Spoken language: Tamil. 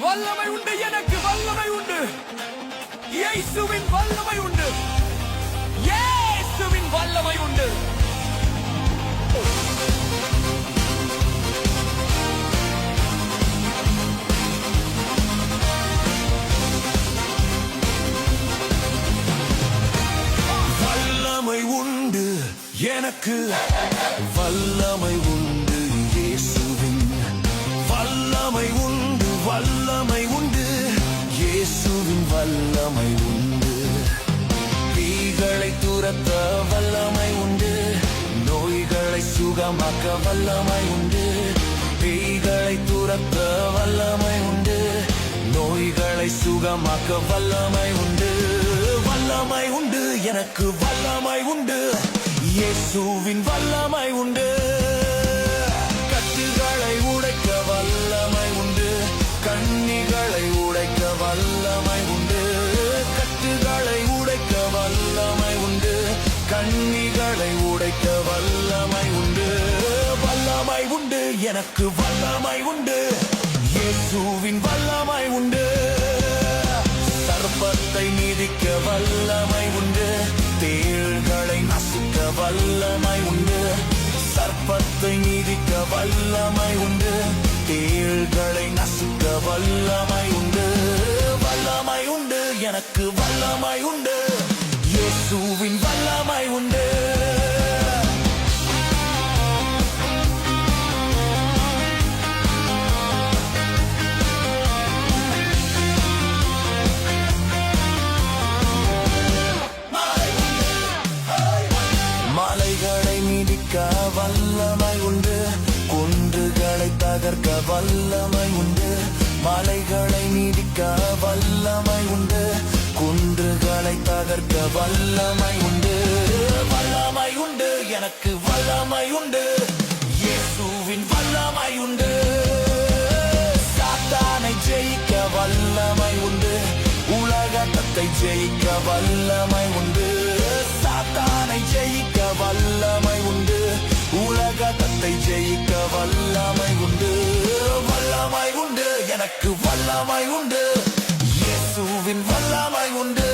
வல்லமை உண்டு, எனக்கு வல்லமை உண்டு. இயேசுவின் வல்லமை உண்டு, இயேசுவின் வல்லமை உண்டு. வல்லமை உண்டு, எனக்கு வல்லமை உண்டு. இயேசுவின் வல்லமை உண்டு, வல்லமை உண்டு. இயேசுவின் வல்லமை உண்டு. தீகளை துரத்த வல்லமை உண்டு, நோய்களை சுகமாக்க வல்லமை உண்டு. தீகளை துரத்த வல்லமை உண்டு, நோய்களை சுகமாக்க வல்லமை உண்டு. வல்லமை உண்டு, எனக்கு வல்லமை உண்டு. இயேசுவின் வல்லமை உண்டு. கட்டுகளை உடைக்க வல்லமை உண்டு, கண்ணிகளை உடைக்க வல்லமை உண்டு. கட்டுகளை உடைக்க வல்லமை உண்டு, கண்ணிகளை உடைக்க வல்லமை உண்டு. வல்லமை உண்டு, எனக்கு வல்லமை உண்டு. இயேசுவின் வல்லமை உண்டு. சர்ப்பத்தை நீதிக்க வல்லமை உண்டு, தேள்களை நசுக்க வல்லமை உண்டு. சர்ப்பத்தை நீதிக்க வல்லமை உண்டு, தேள்களை நசுக்க வல்லமை உண்டு. வல்லமை உண்டு, எனக்கு வல்லமை உண்டு. இயேசுவின் வல்லமை உண்டு. மலைகளை மீதிக்க வல்லமை உண்டு, குன்றுகளை தகர்க்க வல்லமை உண்டு. மலைகளை மீதிக்க வல்லமை உண்டு, குன்றுகளை தகர்க்க வல்லமை உண்டு. வல்லமை உண்டு, எனக்கு வல்லமை உண்டு. இயேசுவின் வல்லமை உண்டு. சாத்தானை ஜெயிக்க வல்லமை உண்டு, உலகத்தை ஜெயிக்க வல்லமை உண்டு. சாத்தானை ஜெயிக்க வல்லமை உண்டு, உலகத்தை ஜெயிக்க வல்லமை உண்டு. வல்லமை உண்டு, எனக்கு வல்லமை உண்டு. இயேசுவின் வல்லமை உண்டு.